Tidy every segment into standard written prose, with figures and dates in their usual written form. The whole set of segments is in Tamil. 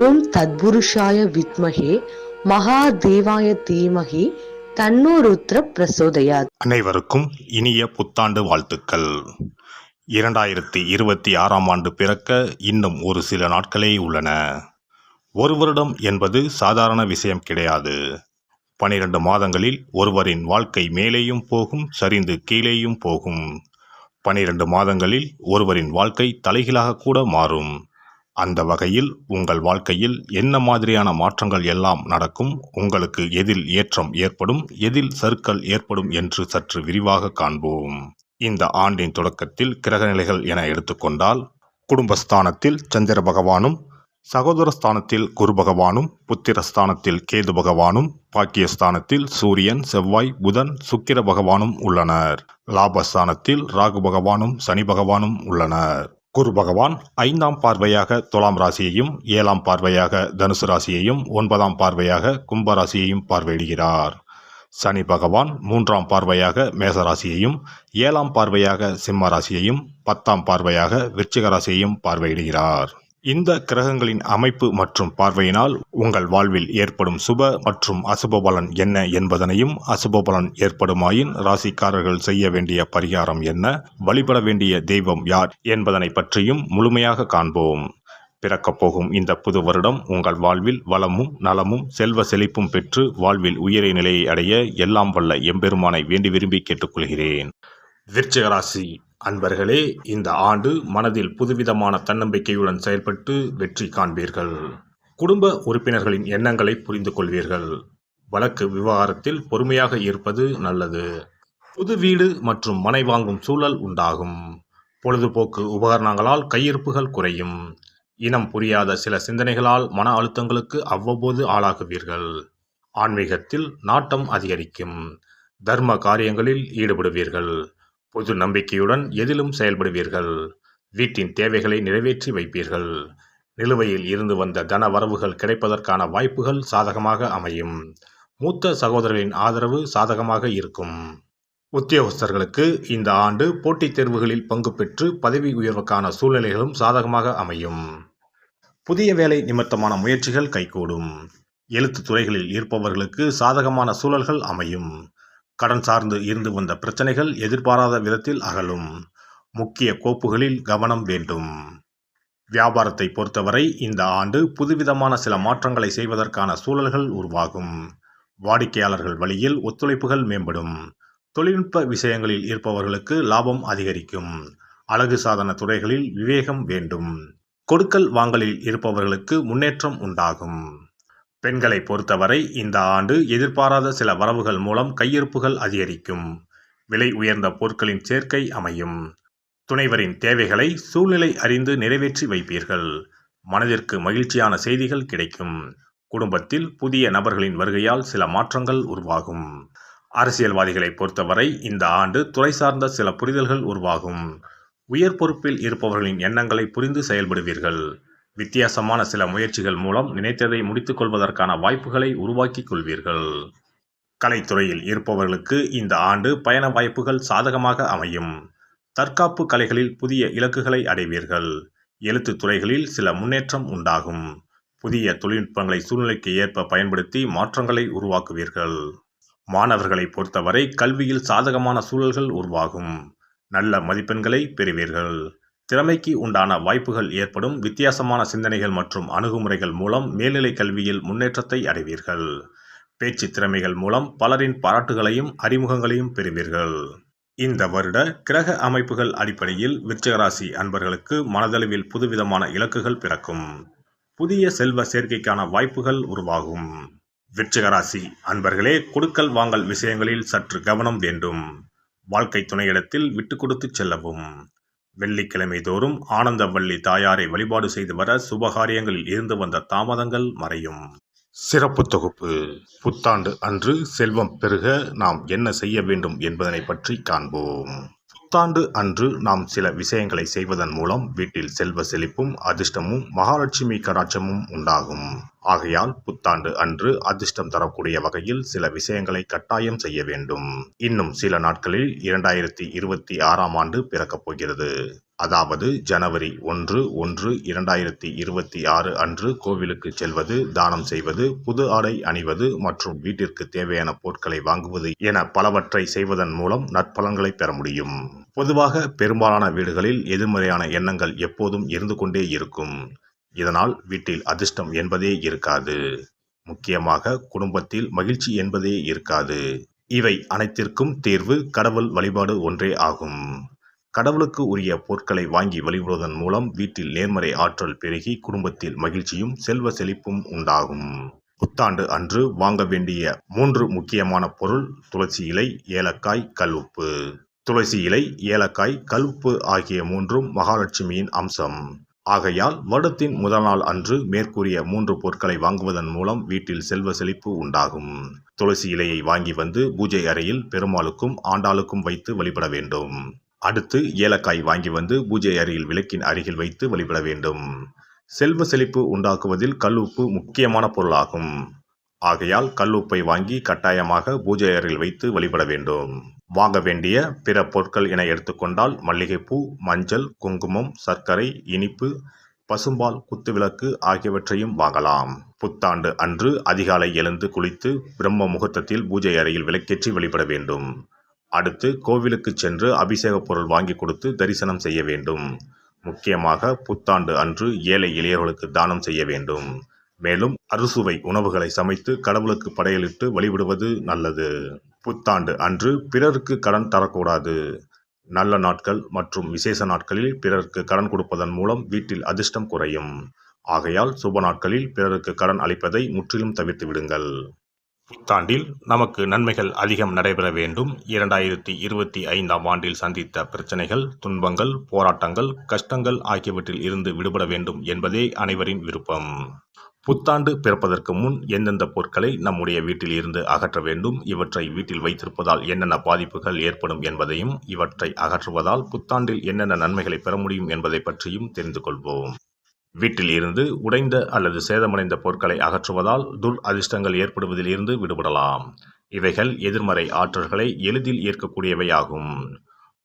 ஓம் தத்புருஷாய வித்மஹே மகாதேவாய தீமஹி தன்னோ ருத்ர பிரசோதயாத். அனைவருக்கும் இனிய புத்தாண்டு வாழ்த்துக்கள். 2026ஆம் ஆண்டு பிறக்க இன்னும் ஒரு சில நாட்களே உள்ளன. ஒரு வருடம் என்பது சாதாரண விஷயம் கிடையாது. 12 மாதங்களில் ஒருவரின் வாழ்க்கை மேலேயும் போகும், சரிந்து கீழேயும் போகும். 12 மாதங்களில் ஒருவரின் வாழ்க்கை தலைகீழாக கூட மாறும். அந்த வகையில் உங்கள் வாழ்க்கையில் என்ன மாதிரியான மாற்றங்கள் எல்லாம் நடக்கும், உங்களுக்கு எதில் ஏற்றம் ஏற்படும், எதில் சறுக்கல் ஏற்படும் என்று சற்று விரிவாக காண்போம். இந்த ஆண்டின் தொடக்கத்தில் கிரகநிலைகள் என எடுத்துக்கொண்டால், குடும்பஸ்தானத்தில் சந்திர பகவானும், சகோதரஸ்தானத்தில் குரு பகவானும், புத்திரஸ்தானத்தில் கேது பகவானும், பாக்கியஸ்தானத்தில் சூரியன், செவ்வாய், புதன், சுக்கிர பகவானும் உள்ளனர். லாபஸ்தானத்தில் ராகு பகவானும் சனி பகவானும் உள்ளனர். குரு பகவான் 5ஆம் பார்வையாக துலாம் ராசியையும், 7ஆம் பார்வையாக தனுசு ராசியையும், 9ஆம் பார்வையாக கும்ப ராசியையும் பார்வையிடுகிறார். சனி பகவான் 3ஆம் பார்வையாக மேச ராசியையும், 7ஆம் பார்வையாக சிம்ம ராசியையும், 10ஆம் பார்வையாக விருச்சிக ராசியையும் பார்வையிடுகிறார். இந்த கிரகங்களின் அமைப்பு மற்றும் பார்வையினால் உங்கள் வாழ்வில் ஏற்படும் சுப மற்றும் அசுப பலன் என்ன என்பதனையும், அசுப பலன் ஏற்படுமாயின் ராசிக்காரர்கள் செய்ய வேண்டிய பரிகாரம் என்ன, வழிபட வேண்டிய தெய்வம் யார் என்பதனை பற்றியும் முழுமையாக காண்போம். பிறக்கப் போகும் இந்த புது வருடம் உங்கள் வாழ்வில் வளமும் நலமும் செல்வ செழிப்பும் பெற்று வாழ்வில் உயரிய நிலையை அடைய எல்லாம் வல்ல எம்பெருமானை வேண்டி விரும்பி கேட்டுக்கொள்கிறேன். விருச்சிக ராசி அன்பர்களே, இந்த ஆண்டு மனதில் புதுவிதமான தன்னம்பிக்கையுடன் செயல்பட்டு வெற்றி காண்பீர்கள். குடும்ப உறுப்பினர்களின் எண்ணங்களை புரிந்து கொள்வீர்கள். வழக்கு விவகாரத்தில் பொறுமையாக இருப்பது நல்லது. புது வீடு மற்றும் மனை வாங்கும் சூழல் உண்டாகும். பொழுதுபோக்கு உபகரணங்களால் கையிருப்புகள் குறையும். இனம் புரியாத சில சிந்தனைகளால் மன அழுத்தங்களுக்கு அவ்வப்போது ஆளாகுவீர்கள். ஆன்மீகத்தில் நாட்டம் அதிகரிக்கும். தர்ம காரியங்களில் ஈடுபடுவீர்கள். பொது நம்பிக்கையுடன் எதிலும் செயல்படுவீர்கள். வீட்டின் தேவைகளை நிறைவேற்றி வைப்பீர்கள். நிலுவையில் இருந்து வந்த தன வரவுகள் கிடைப்பதற்கான வாய்ப்புகள் சாதகமாக அமையும். மூத்த சகோதரர்களின் ஆதரவு சாதகமாக இருக்கும். உத்தியோகஸ்தர்களுக்கு இந்த ஆண்டு போட்டித் தேர்வுகளில் பங்கு பெற்று பதவி உயர்வுக்கான சூழ்நிலைகளும் சாதகமாக அமையும். புதிய வேலை நிமித்தமான முயற்சிகள் கைகூடும். எழுத்து துறைகளில் இருப்பவர்களுக்கு சாதகமான சூழல்கள் அமையும். கடன் சார்ந்து இருந்து வந்த பிரச்சனைகள் எதிர்பாராத விதத்தில் அகலும். முக்கிய கோப்புகளில் கவனம் வேண்டும். வியாபாரத்தை பொறுத்தவரை இந்த ஆண்டு புதுவிதமான சில மாற்றங்களை செய்வதற்கான சூழல்கள் உருவாகும். வாடிக்கையாளர்கள் வழியில் ஒத்துழைப்புகள் மேம்படும். தொழில்நுட்ப விஷயங்களில் இருப்பவர்களுக்கு லாபம் அதிகரிக்கும். அழகு சாதன துறைகளில் விவேகம் வேண்டும். கொடுக்கல் வாங்கலில் இருப்பவர்களுக்கு முன்னேற்றம் உண்டாகும். பெண்களை பொறுத்தவரை இந்த ஆண்டு எதிர்பாராத சில வரவுகள் மூலம் கையிருப்புகள் அதிகரிக்கும். விலை உயர்ந்த பொருட்களின் சேர்க்கை அமையும். துணைவரின் தேவைகளை சூழ்நிலை அறிந்து நிறைவேற்றி வைப்பீர்கள். மனதிற்கு மகிழ்ச்சியான செய்திகள் கிடைக்கும். குடும்பத்தில் புதிய நபர்களின் வருகையால் சில மாற்றங்கள் உருவாகும். அரசியல்வாதிகளை பொறுத்தவரை இந்த ஆண்டு துறை சார்ந்த சில புரிதல்கள் உருவாகும். உயர் பொறுப்பில் இருப்பவர்களின் எண்ணங்களை புரிந்து செயல்படுவீர்கள். வித்தியாசமான சில முயற்சிகள் மூலம் நினைத்ததை முடித்துக் கொள்வதற்கான வாய்ப்புகளை உருவாக்கிக் கொள்வீர்கள். கலைத்துறையில் இருப்பவர்களுக்கு இந்த ஆண்டு பயண வாய்ப்புகள் சாதகமாக அமையும். தற்காப்பு கலைகளில் புதிய இலக்குகளை அடைவீர்கள். எழுத்து துறைகளில் சில முன்னேற்றம் உண்டாகும். புதிய தொழில்நுட்பங்களை சூழ்நிலைக்கு ஏற்ப பயன்படுத்தி மாற்றங்களை உருவாக்குவீர்கள். மாணவர்களை பொறுத்தவரை கல்வியில் சாதகமான சூழல்கள் உருவாகும். நல்ல மதிப்பெண்களை பெறுவீர்கள். திறமைக்கு உண்டான வாய்ப்புகள் ஏற்படும். வித்தியாசமான சிந்தனைகள் மற்றும் அணுகுமுறைகள் மூலம் மேல்நிலை கல்வியில் முன்னேற்றத்தை அடைவீர்கள். பேச்சு திறமைகள் மூலம் பலரின் பாராட்டுகளையும் அறிமுகங்களையும் பெறுவீர்கள். இந்த வருட கிரக அமைப்புகள் அடிப்படையில் விருச்சிகராசி அன்பர்களுக்கு மனதளவில் புதுவிதமான இலக்குகள் பிறக்கும். புதிய செல்வ சேர்க்கைக்கான வாய்ப்புகள் உருவாகும். விருச்சிகராசி அன்பர்களே, கொடுக்கல் வாங்கல் விஷயங்களில் சற்று கவனம் வேண்டும். வாழ்க்கை துணையிடத்தில் விட்டு கொடுத்து செல்லவும். வெள்ளிக்கிழமை தோறும் ஆனந்தவள்ளி தாயாரை வழிபாடு செய்து வர சுபகாரியங்களில் இருந்து வந்த தாமதங்கள் மறையும். சிறப்பு தொகுப்பு. புத்தாண்டு அன்று செல்வம் பெருக நாம் என்ன செய்ய வேண்டும் என்பதனை பற்றி காண்போம். புத்தாண்டு அன்று நாம் சில விஷயங்களை செய்வதன் மூலம் வீட்டில் செல்வ செழிப்பும் அதிர்ஷ்டமும் மகாலட்சுமி கடாட்சமும் உண்டாகும். ஆகையால் புத்தாண்டு அன்று அதிர்ஷ்டம் தரக்கூடிய வகையில் சில விஷயங்களை கட்டாயம் செய்ய வேண்டும். இன்னும் சில நாட்களில் 2026ஆம் ஆண்டு பிறக்கப் போகிறது. அதாவது ஜனவரி 1/1/2026 அன்று கோவிலுக்கு செல்வது, தானம் செய்வது, புது ஆடை அணிவது மற்றும் வீட்டிற்கு தேவையான பொருட்களை வாங்குவது என பலவற்றை செய்வதன் மூலம் நற்பலன்களை பெற முடியும். பொதுவாக பெரும்பாலான வீடுகளில் எதிர்மறையான எண்ணங்கள் எப்போதும் இருந்து கொண்டே இருக்கும். இதனால் வீட்டில் அதிர்ஷ்டம் என்பதே இருக்காது. முக்கியமாக குடும்பத்தில் மகிழ்ச்சி என்பதே இருக்காது. இவை அனைத்திற்கும் தீர்வு கடவுள் வழிபாடு ஒன்றே ஆகும். கடவுளுக்கு உரிய பொருட்களை வாங்கி வழிபடுவதன் மூலம் வீட்டில் நேர்மறை ஆற்றல் பெருகி குடும்பத்தில் மகிழ்ச்சியும் செல்வ செழிப்பும் உண்டாகும். புத்தாண்டு அன்று வாங்க வேண்டிய 3 முக்கியமான பொருள்: துளசி இலை, ஏலக்காய், கல்உப்பு. துளசி இலை, ஏலக்காய், கல்உப்பு ஆகிய 3ம் மகாலட்சுமியின் அம்சம். ஆகையால் வருடத்தின் முதல் நாள் அன்று மேற்கூறிய 3 பொருட்களை வாங்குவதன் மூலம் வீட்டில் செல்வ செழிப்பு உண்டாகும். துளசி இலையை வாங்கி வந்து பூஜை அறையில் பெருமாளுக்கும் ஆண்டாளுக்கும் வைத்து வழிபட வேண்டும். அடுத்து ஏலக்காய் வாங்கி வந்து பூஜை அறையில் விளக்கின் அருகில் வைத்து வழிபட வேண்டும். செல்வ செழிப்பு உண்டாக்குவதில் கல்உப்பு முக்கியமான பொருளாகும். ஆகையால் கல்உப்பை வாங்கி கட்டாயமாக பூஜை அறையில் வைத்து வழிபட வேண்டும். வாங்க வேண்டிய பிற பொருட்கள் என எடுத்துக்கொண்டால் மல்லிகைப்பூ, மஞ்சள், குங்குமம், சர்க்கரை, இனிப்பு, பசும்பால், குத்துவிளக்கு ஆகியவற்றையும் வாங்கலாம். புத்தாண்டு அன்று அதிகாலை எழுந்து குளித்து பிரம்ம முகூர்த்தத்தில் பூஜை அறையில் விளக்கேற்றி வழிபட வேண்டும். அடுத்து கோவிலுக்கு சென்று அபிஷேக பொருள் வாங்கி கொடுத்து தரிசனம் செய்ய வேண்டும். முக்கியமாக புத்தாண்டு அன்று ஏழை எளியவர்களுக்கு தானம் செய்ய வேண்டும். மேலும் அறுசுவை உணவுகளை சமைத்து கடவுளுக்கு படையலிட்டு வழிபடுவது நல்லது. புத்தாண்டு அன்று பிறருக்கு கடன் தரக்கூடாது. நல்ல நாட்கள் மற்றும் விசேஷ நாட்களில் பிறருக்கு கடன் கொடுப்பதன் மூலம் வீட்டில் அதிர்ஷ்டம் குறையும். ஆகையால் சுப நாட்களில் பிறருக்கு கடன் அளிப்பதை முற்றிலும் தவிர்த்து விடுங்கள். புத்தாண்டில் நமக்கு நன்மைகள் அதிகம் நடைபெற வேண்டும். 2025ஆம் ஆண்டில் சந்தித்த பிரச்சனைகள், துன்பங்கள், போராட்டங்கள், கஷ்டங்கள் ஆகியவற்றில் இருந்து விடுபட வேண்டும் என்பதே அனைவரின் விருப்பம். புத்தாண்டு பிறப்பதற்கு முன் எந்தெந்த பொருட்களை நம்முடைய வீட்டில் இருந்து அகற்ற வேண்டும், இவற்றை வீட்டில் வைத்திருப்பதால் என்னென்ன பாதிப்புகள் ஏற்படும் என்பதையும், இவற்றை அகற்றுவதால் புத்தாண்டில் என்னென்ன நன்மைகளை பெற முடியும் என்பதை பற்றியும் தெரிந்து கொள்வோம். வீட்டில் இருந்து உடைந்த அல்லது சேதமடைந்த பொருட்களை அகற்றுவதால் துர் அதிர்ஷ்டங்கள் ஏற்படுவதில் இருந்து விடுபடலாம். இவைகள் எதிர்மறை ஆற்றல்களை எளிதில் ஈர்க்கக்கூடியவையாகும்.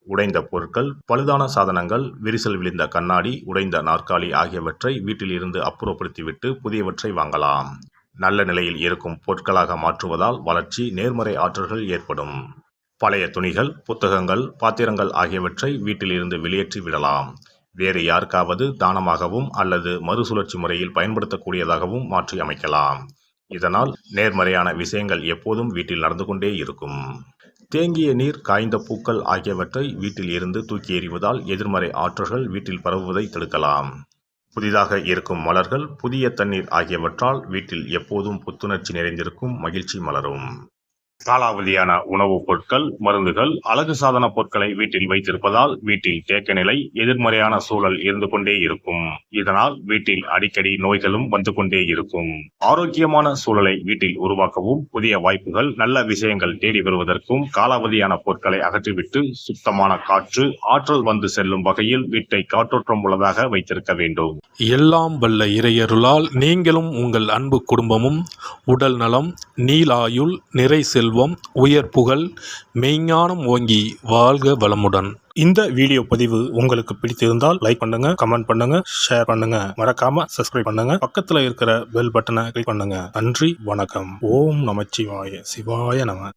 உடைந்த பொருட்கள், பழுதான சாதனங்கள், விரிசல் விழுந்த கண்ணாடி, உடைந்த நாற்காலி ஆகியவற்றை வீட்டில் இருந்து அப்புறப்படுத்திவிட்டு புதியவற்றை வாங்கலாம். நல்ல நிலையில் இருக்கும் பொருட்களாக மாற்றுவதால் வளர்ச்சி, நேர்மறை ஆற்றல்கள் ஏற்படும். பழைய துணிகள், புத்தகங்கள், பாத்திரங்கள் ஆகியவற்றை வீட்டில் இருந்து வெளியேற்றி விடலாம். வேறு யாருக்காவது தானமாகவும் அல்லது மறுசுழற்சி முறையில் பயன்படுத்தக்கூடியதாகவும் மாற்றி அமைக்கலாம். இதனால் நேர்மறையான விஷயங்கள் எப்போதும் வீட்டில் நடந்து கொண்டே இருக்கும். தேங்கிய நீர், காய்ந்த பூக்கள் ஆகியவற்றை வீட்டில் இருந்து தூக்கி எறிவதால் எதிர்மறை ஆற்றல்கள் வீட்டில் பரவுவதை தடுக்கலாம். புதிதாக இருக்கும் மலர்கள், புதிய தண்ணீர் ஆகியவற்றால் வீட்டில் எப்போதும் புத்துணர்ச்சி நிறைந்திருக்கும், மகிழ்ச்சி மலரும். காலாவதியான உணவுப் பொருட்கள், மருந்துகள், அழகு சாதன பொருட்களை வீட்டில் வைத்திருப்பதால் வீட்டில் தேக்க நிலை, எதிர்மறையான சூழல் இருந்து கொண்டே இருக்கும். இதனால் வீட்டில் அடிக்கடி நோய்களும் வந்து கொண்டே இருக்கும். ஆரோக்கியமான சூழலை வீட்டில் உருவாக்கவும், புதிய வாய்ப்புகள், நல்ல விஷயங்கள் தேடி வருவதற்கும் காலாவதியான பொருட்களை அகற்றிவிட்டு சுத்தமான காற்று, ஆற்றல் வந்து செல்லும் வகையில் வீட்டை காற்றோட்டம் உள்ளதாக வைத்திருக்க வேண்டும். எல்லாம் வல்ல இறையருளால் நீங்களும் உங்கள் அன்பு குடும்பமும் உடல் நலம், நீலாயுள், நிறை செல்வம், உயர் புகழ், மெய்ஞானம் ஓங்கி வாழ்க வளமுடன். இந்த வீடியோ பதிவு உங்களுக்கு பிடித்திருந்தால் லைக் பண்ணுங்க, கமெண்ட் பண்ணுங்க, ஷேர் பண்ணுங்க, மறக்காம சப்ஸ்கிரைப் பண்ணுங்க, பக்கத்துல இருக்கிற பெல் பட்டனை கிளிக் பண்ணுங்க. நன்றி, வணக்கம். ஓம் நமச்சிவாய. சிவாய நம.